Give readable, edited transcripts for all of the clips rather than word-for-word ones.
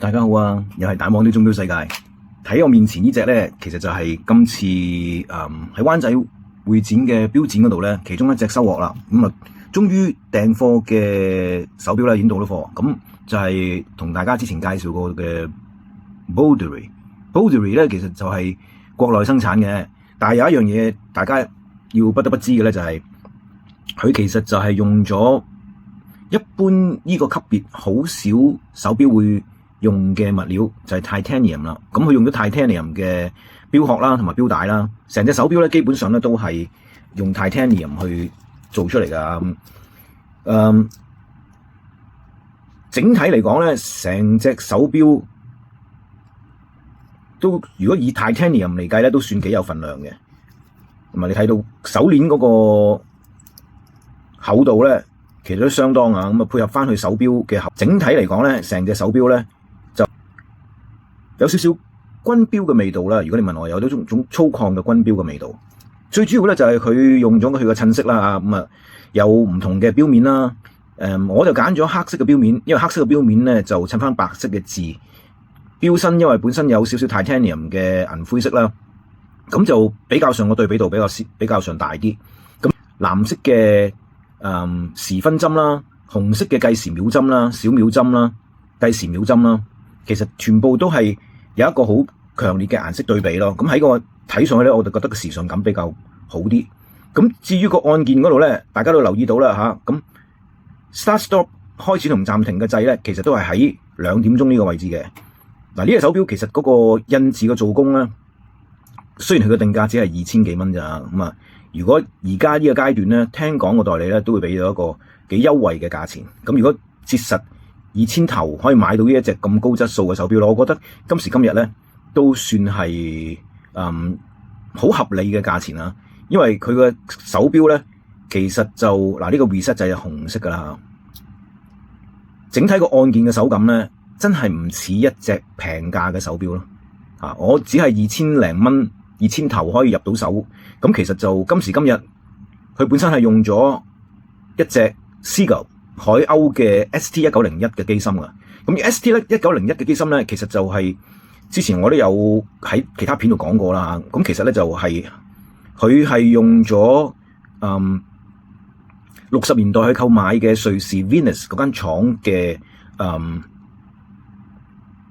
大家好啊！又係大網啲鐘錶世界。睇我面前呢隻咧，其實就係今次喺灣仔會展嘅錶展嗰度咧，其中一隻收穫啦。終於訂貨嘅手錶咧已經到咗貨。咁就係同大家之前介紹過嘅 Bulgari 咧，其實就係國內生產嘅。但係有一樣嘢大家要不得不知嘅咧，就係佢其實就係用咗一般呢個級別好少手錶會用嘅物料，就係 Titanium 啦。咁佢用咗 Titanium 嘅錶殼啦，同埋錶帶啦。成隻手錶咧，基本上咧都係用 Titanium 去做出嚟㗎。整體嚟講咧，成隻手錶都如果以 Titanium 嚟計咧，都算幾有份量嘅。同埋你睇到手鏈嗰個厚度咧，其實都相當啊。配合翻佢手錶嘅整體嚟講咧，成隻手錶咧就有少少軍錶嘅味道啦。如果你問我，有種粗獷嘅軍錶嘅味道。最主要咧就係佢用咗佢嘅襯色啦，有唔同嘅錶面啦。我就揀咗黑色嘅錶面，因為黑色嘅錶面咧就襯翻白色嘅字。錶身因為本身有少少 Titanium 嘅銀灰色啦，咁就比較上個對比度比較上大啲。咁藍色嘅時分針啦，紅色嘅計時秒針啦，小秒針啦，計時秒針啦，其實全部都係有一個好強烈嘅顏色對比咯。咁喺個睇上去咧，我就覺得個時尚感比較好啲。咁至於個按鍵嗰度咧，大家都留意到啦吓。咁 Start Stop 開始同暫停嘅掣咧，其實都係喺2點鐘呢個位置嘅。嗱，呢隻手錶其實嗰個印字嘅做工咧，雖然佢嘅定價只係2000幾蚊咋。如果而家呢個階段咧，聽講個代理咧都會俾到一個幾優惠嘅價錢。咁如果折實2000頭可以買到呢一隻咁高質素嘅手錶咯，我覺得今時今日咧都算係好合理嘅價錢啦。因為佢嘅手錶咧，其實就呢個 reset 就係紅色噶啦。整體個按鍵嘅手感咧，真係唔似一隻平價嘅手錶咯。我只係2000零蚊，2000頭可以入到手。咁其實就今時今日，佢本身係用咗一隻 Seagull 海鷗嘅 ST1901 嘅機芯噶。咁 ST1901 嘅機芯咧，其實就係之前我都有喺其他片度講過啦。咁其實咧就係佢係用咗60年代去購買嘅瑞士 Venus 嗰間廠嘅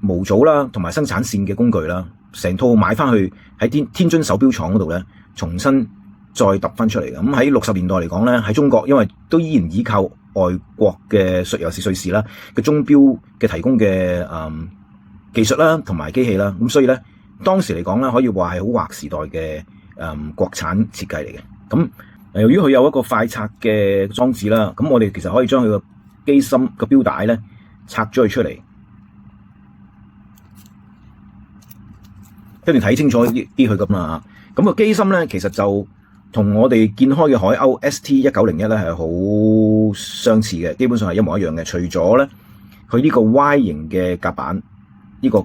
模組啦，同埋生產線嘅工具啦，成套買翻去喺天津手錶廠嗰度咧，重新再揼翻出嚟嘅。咁喺60年代嚟講咧，喺中國因為都依然依靠外國嘅尤其是瑞士啦嘅鐘錶嘅提供嘅技術啦，同埋機器啦，咁所以咧當時嚟講咧，可以話係好劃時代嘅國產設計嚟嘅。咁由於佢有一個快拆嘅裝置啦，咁我哋其實可以將佢個機芯個錶帶咧拆咗佢出嚟，跟住睇清楚啲佢咁啦。咁個機芯咧，其實就同我哋見開嘅海鷗 ST1901 咧係好相似嘅，基本上係一模一樣嘅。除咗咧，佢呢個 Y 型嘅夾板，呢個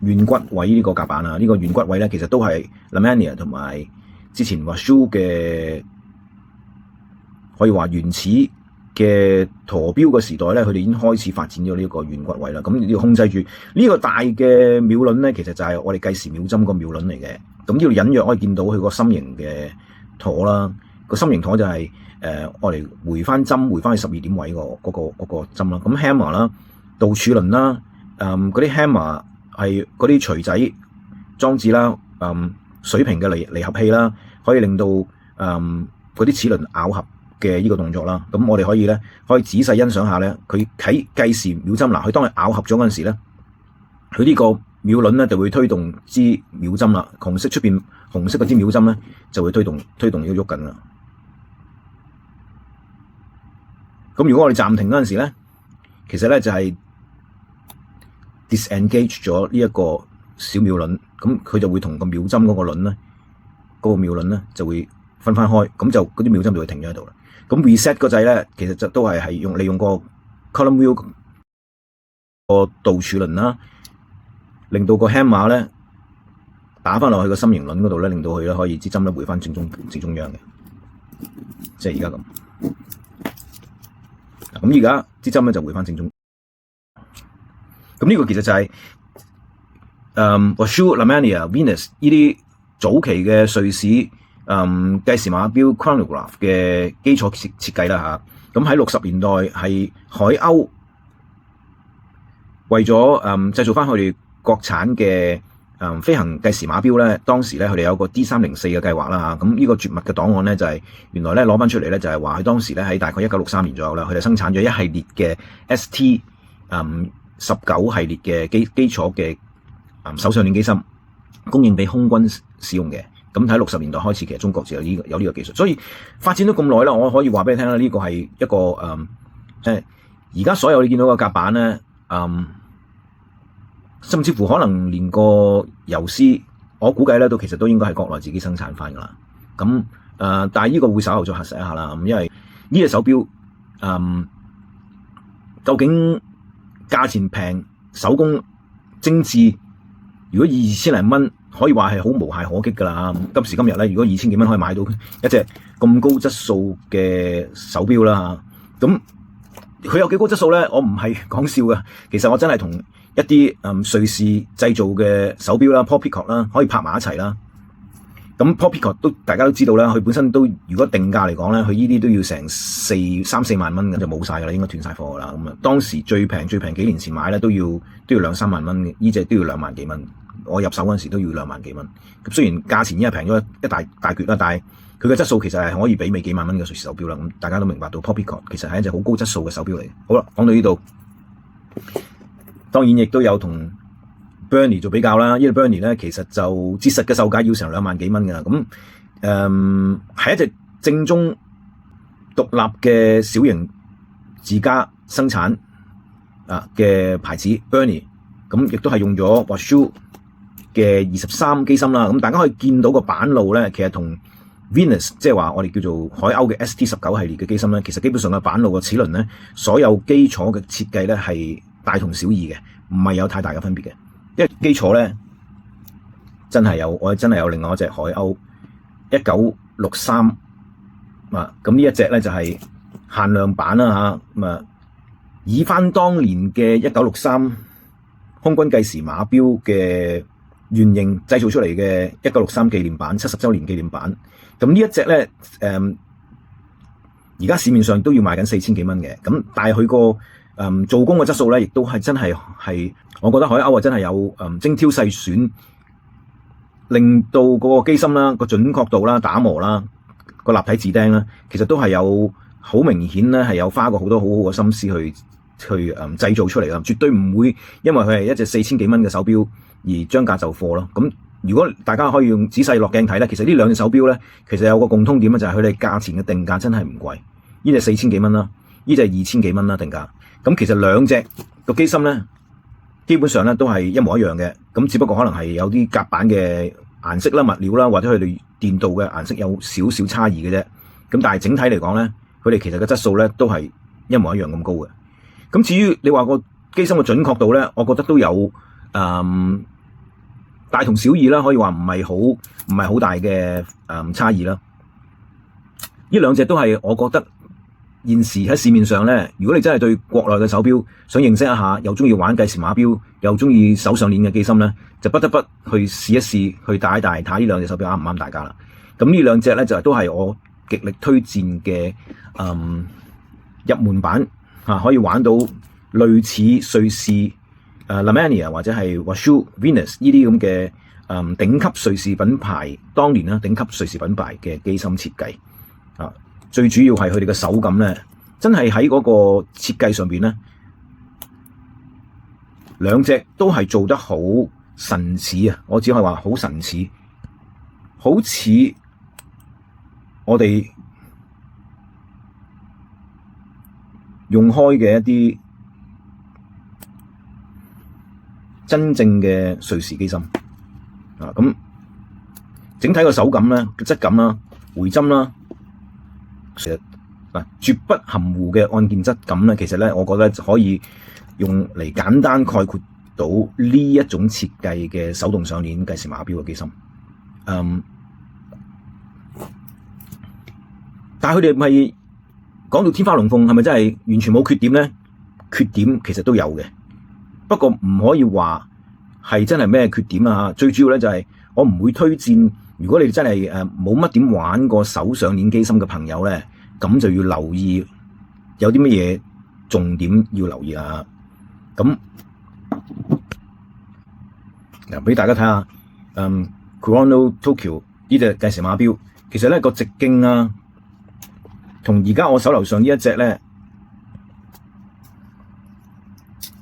軟骨位呢個夾板啊，呢個軟骨位咧，其實都係 Lemania 同埋之前 Washu 嘅，可以話原始嘅陀錶嘅時代咧，佢哋已經開始發展咗呢個軟骨位啦。咁要控制住呢個大嘅秒輪咧，其實就係我哋計時秒針個秒輪嚟嘅。咁呢度隱約可以見到佢個心形嘅陀啦，個心形陀就係我哋回翻針，回翻去12點位嗰個針啦。咁 hammer 啦，倒儲輪啦，嗰啲 hammer 係嗰啲錘仔裝置啦，水平嘅離合器啦，可以令到嗰啲齒輪咬合嘅呢個動作啦。咁我哋可以仔細欣賞下咧，佢喺計時秒針佢當佢咬合咗嗰陣時咧，佢呢個秒輪咧就會推動支秒針啦。紅色出邊紅色嗰支秒針咧就會推動呢個喐緊啦。咁如果我哋暫停嗰陣時咧，其實咧就係 disengage 咗呢一個小秒輪，咁佢就會同個秒針嗰個輪咧，嗰個秒輪咧就會分翻開，咁就嗰啲秒針就會停咗喺度啦。咁 reset 個掣咧，其實就都係利用個 column wheel 個倒儲輪啦，令到個 hammer 咧打翻落去個心形輪嗰度咧，令到佢咧可以支針咧回翻正中央嘅，即係而家咁。咁而家支針咧就回翻正中。咁咁呢個其實就係Wachoux、Lemania、Venus 呢啲早期嘅瑞士計時碼錶 chronograph 嘅基礎設計啦嚇。咁喺60年代係海鷗為咗製造翻佢哋國產嘅飛行計時碼錶咧，當時咧佢哋有個 D304嘅計劃啦嚇。咁呢個絕密嘅檔案咧就係原來咧攞翻出嚟咧就係話佢當時咧喺大概1963年左右啦，佢哋生產咗一系列嘅 ST 19系列嘅基礎嘅手上鏈機芯，供應俾空軍使用嘅。咁喺60年代開始，其實中國就有呢個技術，所以發展咗咁耐啦，我可以話俾你聽啦，呢個係一個而家所有你見到嘅甲板咧，甚至乎可能連個油絲，我估計咧其實都應該係國內自己生產翻噶啦。咁但係呢個會稍後再核實一下啦。因為呢隻手錶究竟價錢平、手工精緻，如果2000零蚊，可以話係好無懈可擊噶啦。今時今日咧，如果2000幾蚊可以買到一隻咁高質素嘅手錶啦嚇，咁佢有幾高質素咧？我唔係講笑嘅，其實我真係同一啲瑞士製造嘅手錶啦 Paul Picot 啦，可以拍埋一齊啦。咁 Paul Picot 都大家都知道啦，佢本身都如果定價嚟講咧，佢呢啲都要成3、4萬蚊咁就冇晒噶啦，應該斷晒貨噶啦。咁啊，當時最平幾年前買咧都要2、3萬蚊嘅，呢隻都要2萬幾蚊。我入手嗰陣時都要2萬幾蚊。咁雖然價錢已經係平咗一大橛啦，但係佢嘅質素其實係可以媲美幾萬蚊嘅瑞士手錶啦。咁大家都明白到 Paul Picot 其實係一隻好高質素嘅手錶嚟。好啦，講到呢度，當然亦都有同 Burnie 做比較啦。呢個 Burnie 咧其實就折實嘅售價要成2萬幾蚊㗎。咁係一隻正宗獨立嘅小型自家生產嘅牌子 Burnie， 咁亦都係用咗 Wachoux嘅23機芯啦。咁大家可以見到個板路咧，其實同 Venus 即係話我哋叫做海鷗嘅 ST19系列嘅機芯咧，其實基本上嘅板路個齒輪咧，所有基礎嘅設計咧係大同小異嘅，唔係有太大嘅分別嘅。因為基礎咧我真係有另外一隻海鷗1963咁呢一隻咧就係限量版啦嚇。咁以翻當年嘅1963空軍計時碼錶嘅原型製造出嚟嘅1963紀念版70週年紀念版，咁呢一隻咧而家市面上都要賣緊4000幾蚊嘅。咁但係佢個做工嘅質素咧，亦都係真係我覺得海鷗真係有精挑細選，令到嗰個機芯啦、個準確度啦、打磨啦、個立體字釘啦，其實都係有好明顯咧，係有花過好多好好嘅心思去製造出嚟㗎，絕對唔會因為佢係一隻4000幾蚊嘅手錶而將價就貨咯。咁如果大家可以用仔細落鏡睇咧，其實呢兩隻手錶咧，其實有個共通點咧，就係佢哋價錢嘅定價真係唔貴。呢隻4000幾蚊啦，呢隻2000幾蚊啦定價。咁其實兩隻個機芯咧，基本上咧都係一模一樣嘅。咁只不過可能係有啲甲板嘅顏色啦、物料啦，或者佢哋電鍍嘅顏色有少少差異嘅啫。咁但係整體嚟講咧，佢哋其實嘅質素咧都係一模一樣咁高嘅。咁至於你話個機芯嘅準確度咧，我覺得都有大同小異啦，可以話唔係好大嘅差異啦。呢兩隻都係我覺得現時喺市面上咧，如果你真係對國內嘅手錶想認識一下，又中意玩計時碼錶，又中意手上鏈嘅機芯咧，就不得不去試一試，去戴一戴，睇下呢兩隻手錶啱唔啱大家啦。咁呢兩隻咧就都係我極力推薦嘅入門版。可以玩到類似瑞士Lemania 或者係 Wachoux Venus 呢啲咁嘅頂級瑞士品牌，當年啦頂級瑞士品牌嘅機芯設計最主要係佢哋嘅手感咧，真係喺嗰個設計上邊咧，兩隻都係做得好神似啊！我只可以話好神似，好似我哋用開嘅一啲真正嘅瑞士機芯咁整體個手感咧、質感啦、回針啦，其實絕不含糊嘅按鍵質感咧，其實咧，我覺得可以用嚟簡單概括到呢一種設計嘅手動上鏈計時碼錶嘅機芯。但係佢哋咪講到天花龍鳳，係咪真係完全冇缺點咧？缺點其實都有嘅。不過唔可以話係真係咩缺點啊。最主要咧就係我唔會推薦，如果你真係冇乜點玩過手上鏈機芯嘅朋友咧，咁就要留意有啲乜嘢重點要留意啊。咁嗱，俾大家睇下Chrono Tokyo 呢隻計時碼錶，其實咧個直徑啊，同而家我手頭上呢一隻咧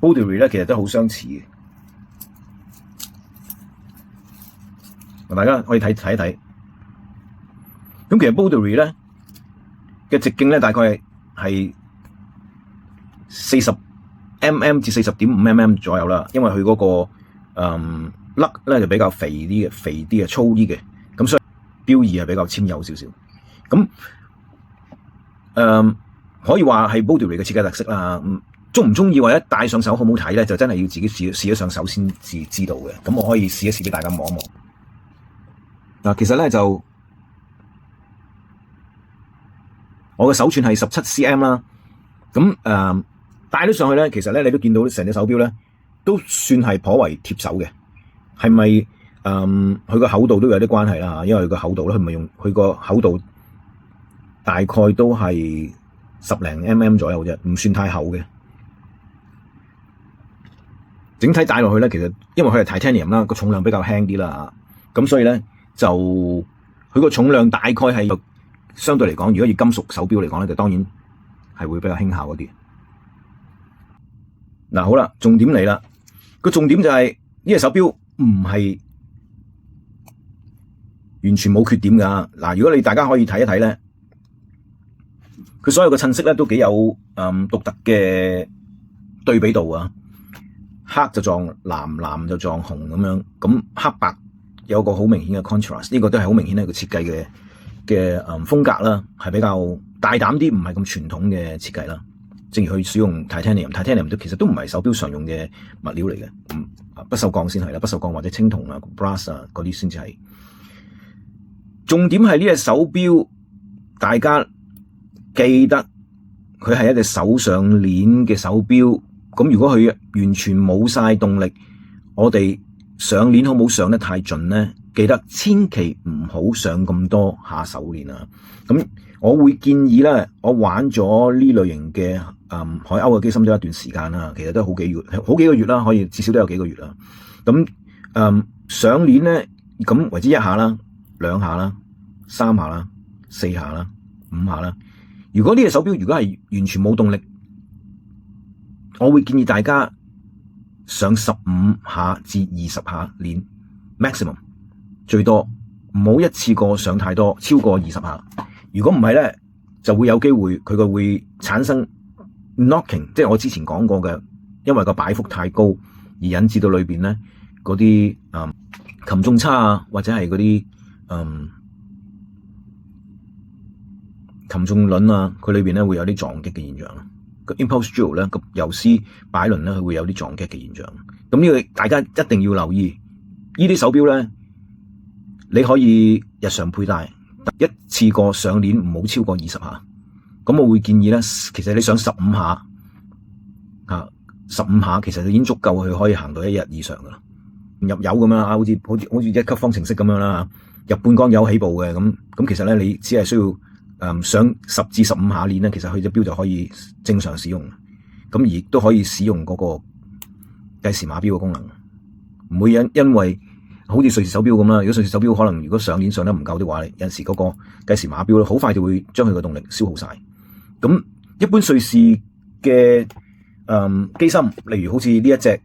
Bouderie 咧，其實都好相似嘅。大家可以睇一睇。咁其實 Bouderie 咧嘅直徑咧大概係40mm 至40.5mm 左右啦，因為佢嗰個粒咧就比較肥啲嘅，粗啲嘅，咁所以錶儀係比較纖幼少少。咁可以話係 Bouderie 嘅設計特色啦。中唔中意或者戴上手好唔好睇咧，就真係要自己試咗上手先至知道嘅。咁我可以試一試俾大家望一望。嗱，其實咧就我嘅手寸係17cm 啦。咁戴咗上去咧，其實咧你都見到成隻手錶咧都算係頗為貼手嘅。係咪佢個厚度都有啲關係啦？因為佢個厚度咧，佢咪用佢個厚度大概都係10零mm左右啫，唔算太厚嘅。整體戴落去咧，其實因為佢係 titanium 啦，個重量比較輕啲啦，咁所以咧就佢個重量大概係相對嚟講，如果以金屬手錶嚟講咧，就當然係會比較輕巧一啲。嗱，好啦，重點嚟啦，個重點就係呢隻手錶唔係完全冇缺點噶。嗱，如果大家可以睇一睇咧，佢所有嘅襯色咧都幾有獨特嘅對比度啊。黑就撞藍，藍就撞紅咁樣，咁黑白有個好明顯嘅 contrast， 呢個都係好明顯係個設計嘅風格啦，係比較大膽啲，唔係咁傳統嘅設計啦。正如佢使用 titanium 都其實都唔係手錶常用嘅物料嚟嘅，不鏽鋼先係啦，不鏽鋼或者青銅啊、brass 啊嗰啲先至係。重點係呢隻手錶，大家記得佢係一隻手上鏈嘅手錶。咁如果佢完全冇晒動力，我哋上鏈好唔好上得太盡咧？記得千祈唔好上咁多下手鏈啊！咁我會建議咧，我玩咗呢類型嘅海鷗嘅機芯都一段時間啦，其實都好幾個月啦，可以至少都有幾個月啦。咁上鏈咧，咁為之一下啦、2下啦、3下啦、4下啦、5下啦。如果呢隻手錶如果係完全冇動力，我會建議大家上15下至20下鏈 maximum 最多，唔好一次過上太多，超過20下。如果唔係咧，就會有機會佢個會產生 knocking， 即係我之前講過嘅，因為個擺幅太高而引致到裏邊咧嗰啲擒縱叉啊，或者係嗰啲擒縱輪啊，佢裏邊咧會有啲撞擊嘅現象。Impulse jewel 咧，個游絲擺輪咧，佢會有啲撞擊嘅現象。咁呢個大家一定要留意。呢啲手錶咧，你可以日常佩戴，一次過上鏈唔好超過20下。咁我會建議咧，其實你上15下，15下其實已經足夠佢可以行到1日以上噶啦。入油咁樣啊，好似一級方程式咁樣啦，入半缸油起步嘅咁其實咧，你只係需要上10至15下鏈咧，其實佢隻錶就可以正常使用，咁而都可以使用嗰個計時碼錶嘅功能，唔會因為好似瑞士手錶咁啦。如果瑞士手錶可能如果上鏈上得唔夠的話，有陣時嗰個計時碼錶咧，好快就會將佢嘅動力消耗晒。咁一般瑞士嘅機芯，例如好似呢一隻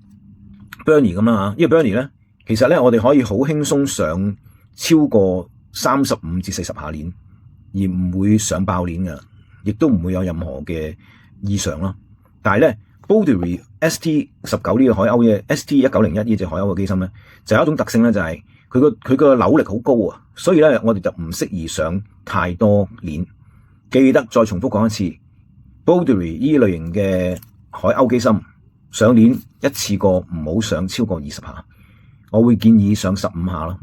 Bernie 咁啦嚇，呢個 Bernie 咧，其實咧我哋可以好輕鬆上超過35至40下鏈，而唔會上爆鏈嘅，亦都唔會有任何嘅異常咯。但係咧 Bouderie ST19 呢個海鷗嘅 ST1901呢隻海鷗嘅機芯咧，就有一種特性咧，就係佢個扭力好高啊，所以咧我哋就唔適宜上太多鏈。記得再重複講一次 ，Bouderie 呢類型嘅海鷗機芯上鏈一次過唔好上超過20下，我會建議上15下咯。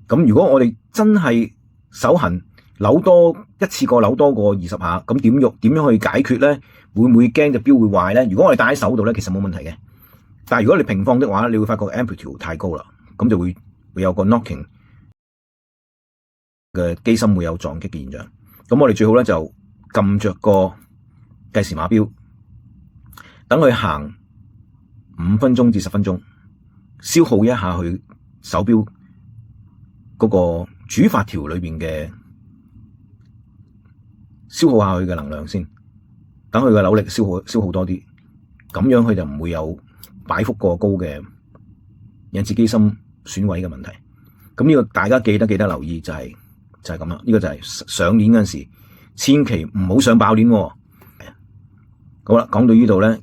咁如果我哋真係手痕，一次過扭多過20下，咁點樣去解決咧？會唔會驚隻錶會壞咧？如果我哋戴喺手度咧，其實冇問題嘅。但係如果你平放的話，你會發覺 amplitude 太高啦，咁就會有個 knocking 嘅機芯會有撞擊嘅現象。咁我哋最好咧就撳着個計時碼錶，等佢行5分鐘至10分鐘，消耗一下佢手錶嗰個主發條裏邊嘅，消耗下佢嘅能量先，等佢嘅扭力消耗多啲，咁樣佢就唔會有擺幅過高嘅引致機芯損毀嘅問題。咁呢個大家記得留意就係咁啦。呢個就係上鏈嗰陣時，千祈唔好上爆鏈喎。好啦，講到呢度咧，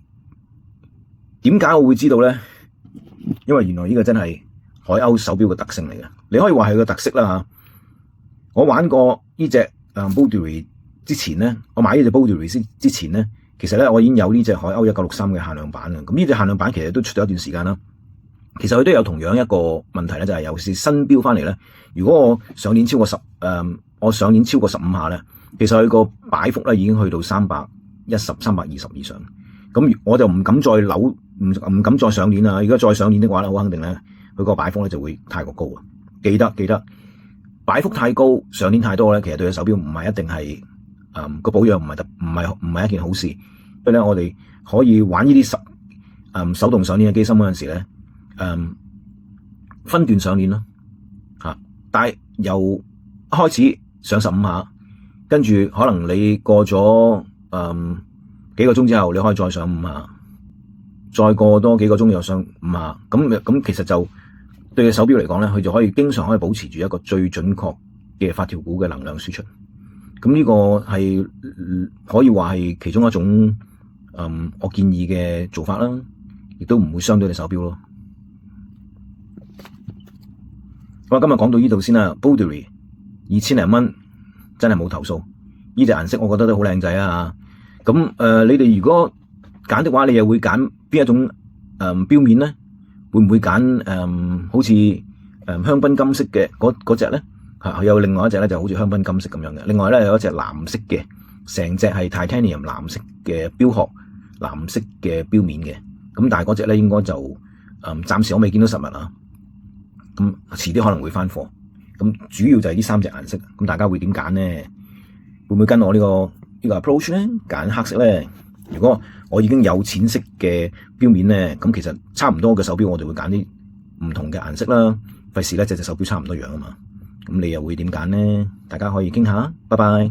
點解我會知道咧？因為原來呢個真係海鷗手錶嘅特性嚟嘅，你可以話係個特色啦吓。我玩過呢隻Bulgari 之前咧，我買呢隻 Bulgari 之前咧，其實咧我已經有呢隻海鷗1963嘅限量版啦。咁呢隻限量版其實都出咗一段時間啦。其實佢都有同樣一個問題咧，就係有時新錶翻嚟咧，如果我上鏈超過15下咧，其實佢個擺幅咧已經去到310、320以上。咁我就唔敢再唔敢再上鏈啦。如果再上鏈的話咧，好肯定咧，佢個擺幅咧就會太過高啊。記得擺幅太高，上鏈太多咧，其實對隻手錶唔係一定係個保養唔係一件好事。所以咧，我哋可以玩呢啲手動上鏈嘅機芯嗰陣時咧，分段上鏈咯嚇。但係由開始上15下，跟住可能你過咗幾個鐘之後，你可以再上5下，再過多幾個鐘又上5下。咁其實就對隻手錶嚟講咧，佢就經常可以保持住一個最準確嘅發條股嘅能量輸出。咁呢個係可以話係其中一種我建議嘅做法啦，亦都唔會傷到你手錶咯。好啦，今日講到呢度先啦。Bulgari 2000零蚊真係冇投訴，呢隻顏色我覺得都好靚仔啊！咁你哋如果揀的話，你又會揀邊一種錶面咧？會唔會揀好似香檳金色嘅嗰隻咧？有另外一隻咧就好似香檳金色咁樣嘅。另外咧有一隻藍色嘅，成隻係 titanium 藍色嘅錶殼，藍色嘅錶面嘅。咁但係嗰隻咧應該就暫時我未見到實物啊。咁遲啲可能會翻貨。咁主要就係呢3隻顏色。咁大家會點揀咧？會唔會跟我呢個 approach 咧？揀黑色咧？如果我已經有淺色嘅錶面咧，咁其實差唔多嘅手錶我就會揀啲唔同嘅顏色啦。費事咧隻手錶差唔多樣啊嘛。咁你又會點揀咧？大家可以傾下。拜拜。